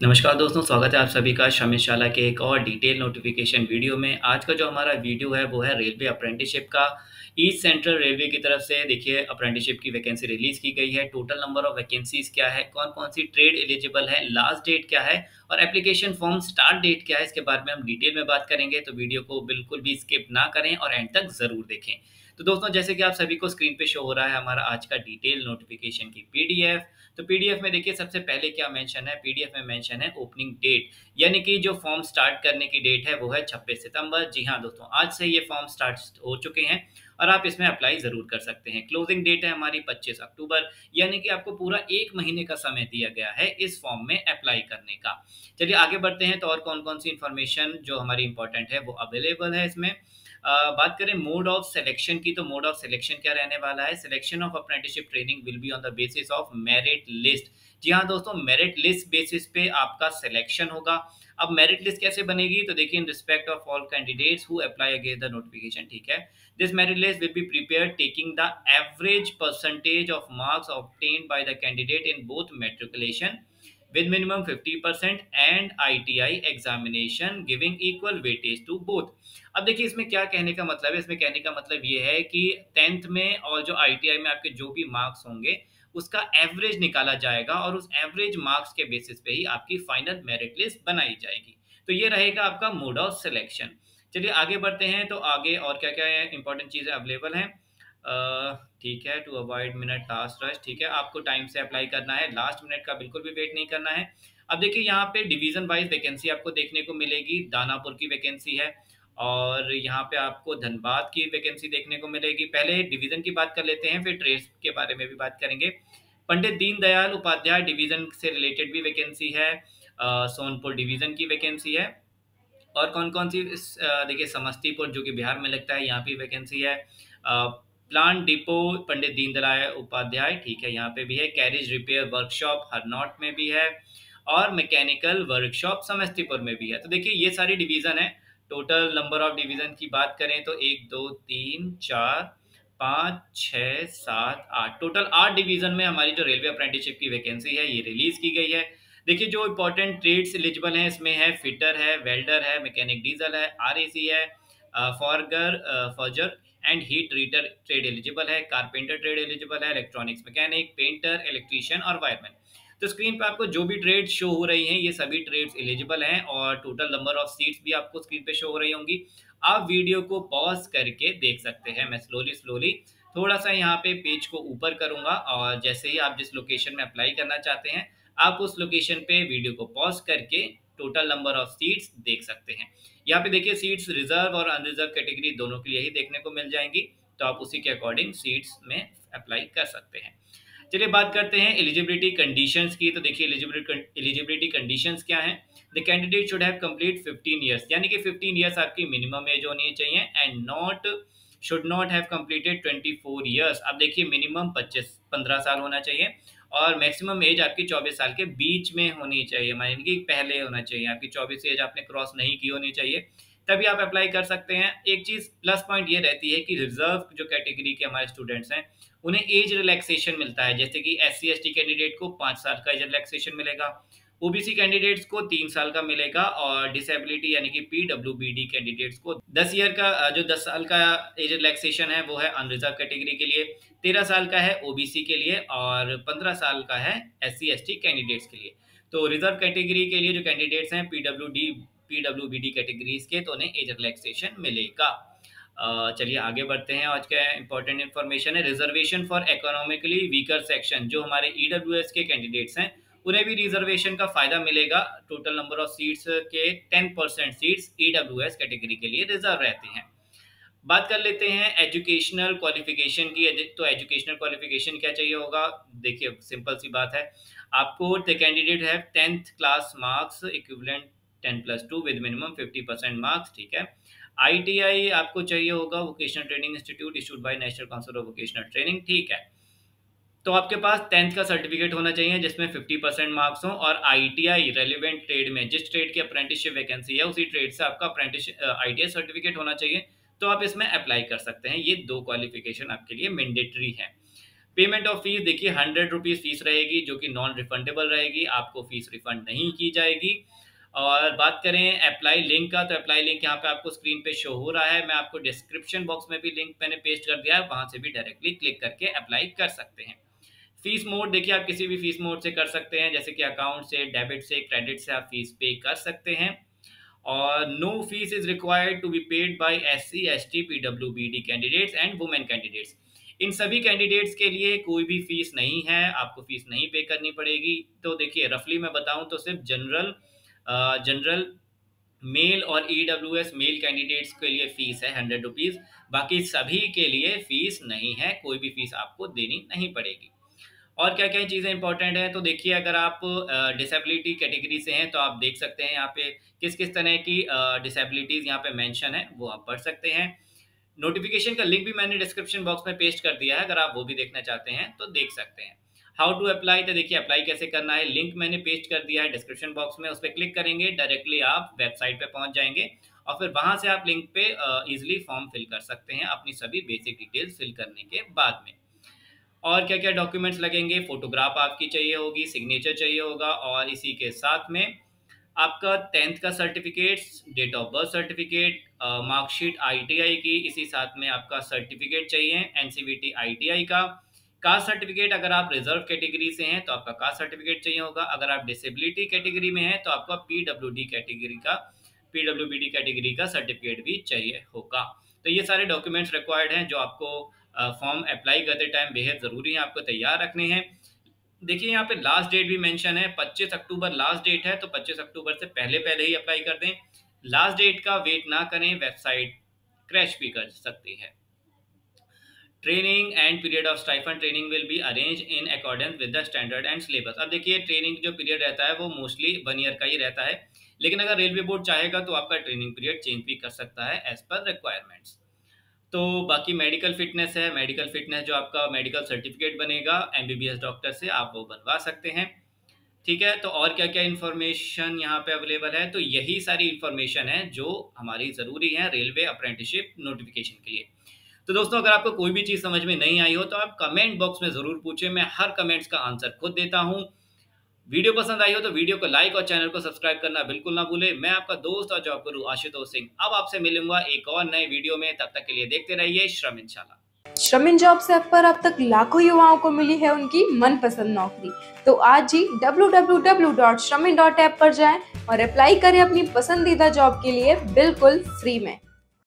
नमस्कार दोस्तों, स्वागत है आप सभी का शमिशाला के एक और डिटेल नोटिफिकेशन वीडियो में। आज का जो हमारा वीडियो है वो है रेलवे अप्रेंटिसशिप का। ईस्ट सेंट्रल रेलवे की तरफ से देखिए अप्रेंटिसशिप की वैकेंसी रिलीज़ की गई है। टोटल नंबर ऑफ वैकेंसीज़ क्या है, कौन-कौन सी ट्रेड एलिजिबल है, लास्ट डेट क्या है और एप्लीकेशन फॉर्म स्टार्ट डेट क्या है, इसके बारे में हम डिटेल में बात करेंगे। तो वीडियो को बिल्कुल भी स्किप ना करें और एंड तक ज़रूर देखें। तो दोस्तों, जैसे कि आप सभी को स्क्रीन पे शो हो रहा है हमारा आज का डिटेल नोटिफिकेशन की पीडीएफ। तो पीडीएफ में देखिए सबसे पहले क्या मेंशन है, पीडीएफ में मेंशन है ओपनिंग डेट, यानी कि जो फॉर्म स्टार्ट करने की डेट है वो है 26 सितंबर। जी हाँ दोस्तों, आज से ये फॉर्म स्टार्ट हो चुके हैं और आप इसमें अप्लाई ज़रूर कर सकते हैं। क्लोजिंग डेट है हमारी 25 अक्टूबर, यानी कि आपको पूरा 1 महीने का समय दिया गया है इस फॉर्म में अप्लाई करने का। चलिए आगे बढ़ते हैं, तो और कौन-कौन सी इन्फॉर्मेशन जो हमारी इम्पोर्टेंट है वो अवेलेबल है इसमें। बात करें मोड ऑफ सिलेक्शन की, तो मोड ऑफ सिलेक्शन क्या रहने वाला है, selection of apprenticeship training will be on the basis of merit list. जी हाँ दोस्तों, मेरिट लिस्ट बेसिस पे आपका सिलेक्शन होगा। अब मेरिट लिस्ट कैसे बनेगी, तो देखिए in respect of all candidates who apply against the notification, ठीक है। This merit list will be prepared taking the average percentage of marks obtained by the candidate in both matriculation with minimum 50% and ITI examination giving equal weightage to both। अब देखिए इसमें क्या कहने का मतलब है, इसमें कहने का मतलब ये है कि 10th में और जो ITI में आपके जो भी मार्क्स होंगे उसका एवरेज निकाला जाएगा और उस एवरेज मार्क्स के बेसिस पे ही आपकी फाइनल मेरिट लिस्ट बनाई जाएगी। तो ये रहेगा आपका मोड ऑफ सिलेक्शन। चलिए आगे बढ़ते हैं, तो आगे और क्या क्या इंपॉर्टेंट चीज़ें अवेलेबल हैं। ठीक है, to avoid minute last rush, ठीक है, आपको टाइम से अप्लाई करना है, लास्ट मिनट का बिल्कुल भी वेट नहीं करना है। अब देखिए यहाँ पे डिवीज़न वाइज़ वैकेंसी आपको देखने को मिलेगी। दानापुर की वैकेंसी है और यहाँ पे आपको धनबाद की वैकेंसी देखने को मिलेगी। पहले डिवीज़न की बात कर लेते हैं, फिर ट्रेड्स के बारे में भी बात करेंगे। पंडित दीनदयाल उपाध्याय डिवीज़न से रिलेटेड भी वैकेंसी है। सोनपुर डिवीज़न की वैकेंसी है। और कौन-कौन सी देखिए समस्तीपुर जो कि बिहार में लगता है, यहाँ पे वैकेंसी है। प्लांट डिपो पंडित दीनदयाल उपाध्याय, ठीक है, यहाँ पे भी है। कैरेज रिपेयर वर्कशॉप हरनौत में भी है और मैकेनिकल वर्कशॉप समस्तीपुर में भी है। तो देखिए ये सारी डिवीज़न है। टोटल नंबर ऑफ डिवीज़न की बात करें तो 1, 2, 3, 4, 5, 6, 7, 8, टोटल 8 डिवीज़न में हमारी जो रेलवे अप्रेंटिसशिप की वैकेंसी है ये रिलीज़ की गई है। देखिए जो इंपॉर्टेंट ट्रेड्स एलिजिबल हैं इसमें है फिटर है, वेल्डर है, मैकेनिक डीजल है, आरएसी है, forger and heat treat her trade eligible है, कारपेंटर ट्रेड एलिजिबल है, इलेक्ट्रॉनिक्स मैकेनिक, पेंटर, इलेक्ट्रीशियन और वायरमैन। तो स्क्रीन पे आपको जो भी ट्रेड शो हो रही हैं ये सभी ट्रेड्स एलिजिबल हैं और टोटल नंबर ऑफ सीट्स भी आपको स्क्रीन पे शो हो रही होंगी। आप वीडियो को पॉज करके देख सकते हैं। मैं स्लोली स्लोली थोड़ा सा यहाँ पे पेज को ऊपर करूंगा और जैसे ही आप जिस लोकेशन में अप्लाई करना चाहते हैं आप उस लोकेशन पे वीडियो को पॉज करके टोटल नंबर ऑफ सीट्स देख सकते हैं। यहाँ पे देखिए सीट्स रिजर्व और अनरिजर्व कैटेगरी दोनों के लिए ही देखने को मिल जाएंगी, तो आप उसी के अकॉर्डिंग सीट्स में अप्लाई कर सकते हैं। चलिए बात करते हैं एलिजिबिलिटी कंडीशंस की। तो देखिए एलिजिबिलिटी कंडीशंस क्या हैं। The candidate should have complete 15 years, यानी कि 15 ईयर्स आपकी मिनिमम एज होनी चाहिए and not should not have completed 24 years. अब देखिए मिनिमम 15 साल होना चाहिए और मैक्सिमम एज आपकी 24 साल के बीच में होनी चाहिए, यानी कि पहले होना चाहिए। आपकी 24 एज आपने क्रॉस नहीं की होनी चाहिए, तभी आप अप्लाई कर सकते हैं। एक चीज़ प्लस पॉइंट ये रहती है कि रिजर्व जो कैटेगरी के हमारे स्टूडेंट्स हैं उन्हें एज रिलैक्सेशन मिलता है, जैसे कि एससी एसटी कैंडिडेट को 5 साल का एज रिलैक्सेशन मिलेगा, ओबीसी कैंडिडेट्स को 3 साल का मिलेगा और डिसेबिलिटी यानी कि पीडब्ल्यूबीडी कैंडिडेट्स को 10 ईयर का जो 10 साल का एज रिलैक्सेशन है वो है अनरिजर्व कैटेगरी के लिए, 13 साल का है ओबीसी के लिए और 15 साल का है एससी एसटी कैंडिडेट्स के लिए। तो रिजर्व कैटेगरी के लिए जो कैंडिडेट्स हैं पीडब्ल्यूबीडी कैटेगरीज के, तो उन्हें एज रिलैक्सेशन मिलेगा। चलिए आगे बढ़ते हैं। आज का इंपॉर्टेंट इन्फॉर्मेशन है reservation for economically weaker section. जो हमारे ईडब्ल्यूएस के कैंडिडेट्स हैं उन्हें भी रिजर्वेशन का फायदा मिलेगा। टोटल नंबर ऑफ सीट्स के 10% सीट्स ईडब्ल्यूएस कैटेगरी के लिए रिजर्व रहती हैं। बात कर लेते हैं एजुकेशनल क्वालिफिकेशन की। तो एजुकेशनल क्वालिफिकेशन क्या चाहिए होगा, देखिए सिंपल सी बात है। आपको the candidate have 10th class marks equivalent 10+2 with minimum 50% marks, ठीक है। आईटीआई आपको चाहिए होगा, vocational training institute issued by national council of vocational training, ठीक है। तो आपके पास 10th का सर्टिफिकेट होना चाहिए जिसमें 50% मार्क्स हो और आईटीआई रेलिवेंट ट्रेड में जिस ट्रेड की अप्रेंटिसशिप वैकेंसी है उसी ट्रेड से आपका अप्रेंटिस आईटीआई सर्टिफिकेट होना चाहिए, तो आप इसमें अप्लाई कर सकते हैं। ये 2 क्वालिफिकेशन आपके लिए मैंडेटरी है। पेमेंट ऑफ फीस देखिए 100 रुपीज़ फीस रहेगी, जो कि नॉन रिफंडेबल रहेगी, आपको फीस रिफंड नहीं की जाएगी। और बात करें अप्लाई लिंक का, तो अप्लाई लिंक यहाँ पे आपको स्क्रीन पे शो हो रहा है। मैं आपको डिस्क्रिप्शन बॉक्स में भी लिंक मैंने पेस्ट कर दिया है, वहाँ से भी डायरेक्टली क्लिक करके अप्लाई कर सकते हैं। फीस मोड देखिए आप किसी भी फीस मोड से कर सकते हैं, जैसे कि अकाउंट से, डेबिट से, क्रेडिट से आप फीस पे कर सकते हैं। और no fee is required to be paid by SC ST PWBD candidates and women candidates. इन सभी कैंडिडेट्स के लिए कोई भी फीस नहीं है, आपको फीस नहीं पे करनी पड़ेगी। तो देखिए रफली मैं बताऊं तो सिर्फ जनरल मेल और EWS मेल कैंडिडेट्स के लिए फीस है 100 रुपीज़। बाकी सभी के लिए फीस नहीं है, कोई भी फीस आपको देनी नहीं पड़ेगी। और क्या क्या चीज़ें इंपॉर्टेंट हैं, तो देखिए अगर आप डिसेबिलिटी कैटेगरी से हैं तो आप देख सकते हैं यहाँ पे किस किस तरह की डिसेबिलिटीज़ यहाँ पे मेंशन है, वो आप पढ़ सकते हैं। नोटिफिकेशन का लिंक भी मैंने डिस्क्रिप्शन बॉक्स में पेस्ट कर दिया है, अगर आप वो भी देखना चाहते हैं तो देख सकते हैं। हाउ टू अप्लाई, तो देखिए अप्लाई कैसे करना है, लिंक मैंने पेस्ट कर दिया है डिस्क्रिप्शन बॉक्स में, उस पर क्लिक करेंगे डायरेक्टली आप वेबसाइट पे पहुंच जाएंगे और फिर वहां से आप लिंक पे इजिली फॉर्म फिल कर सकते हैं अपनी सभी बेसिक डिटेल्स फिल करने के बाद में। और क्या क्या डॉक्यूमेंट्स लगेंगे, फोटोग्राफ आपकी चाहिए होगी, सिग्नेचर चाहिए होगा, और इसी के साथ में आपका 10th का certificate, date of birth certificate, marksheet ITI की, इसी साथ में आपका सर्टिफिकेट चाहिए NCVT ITI का। कास्ट सर्टिफिकेट, अगर आप रिजर्व कैटेगरी से हैं तो आपका कास्ट सर्टिफिकेट चाहिए होगा, अगर आप डिसेबिलिटी कैटेगरी में हैं तो आपका PWBD कैटेगरी का सर्टिफिकेट भी चाहिए होगा। तो ये सारे डॉक्यूमेंट्स रिक्वायर्ड हैं जो आपको फॉर्म अप्लाई करते टाइम बेहद ज़रूरी है आपको तैयार रखने हैं। देखिए यहाँ पे लास्ट डेट भी मेंशन है, 25 अक्टूबर लास्ट डेट है, तो 25 अक्टूबर से पहले पहले ही अप्लाई कर दें। लास्ट डेट का वेट ना करें, वेबसाइट क्रैश भी कर सकती है। Training and period of stipend, training will be arrange in accordance with the standard and syllabus. अब देखिए ट्रेनिंग जो पीरियड रहता है वो मोस्टली 1 ईयर का ही रहता है, लेकिन अगर रेलवे बोर्ड चाहेगा तो आपका ट्रेनिंग पीरियड चेंज भी कर सकता है एज पर रिक्वायरमेंट्स। तो बाकी मेडिकल फिटनेस है, मेडिकल फिटनेस जो आपका मेडिकल सर्टिफिकेट बनेगा MBBS डॉक्टर से, आप वो बनवा सकते हैं। ठीक है, तो और क्या क्या इन्फॉर्मेशन यहाँ पे अवेलेबल है, तो यही सारी इन्फॉर्मेशन है जो हमारी ज़रूरी है रेलवे अप्रेंटिसशिप नोटिफिकेशन के लिए। तो दोस्तों अगर आपको कोई भी चीज़ समझ में नहीं आई हो तो आप कमेंट बॉक्स में ज़रूर पूछें, मैं हर कमेंट्स का आंसर खुद देता हूँ। वीडियो पसंद आई हो तो वीडियो को लाइक और चैनल को सब्सक्राइब करना बिल्कुल ना भूले। मैं आपका दोस्त और जॉब गुरु आशुतोष सिंह अब आपसे मिलूंगा एक और नए वीडियो में, तब तक के लिए देखते रहिए श्रम इंशाल्लाह। श्रमिन जॉब्स ऐप पर अब तक लाखों युवाओं को मिली है उनकी मनपसंद नौकरी। तो आज ही www.shramin.app पर जाएं और अप्लाई करें अपनी पसंदीदा जॉब के लिए बिल्कुल फ्री में।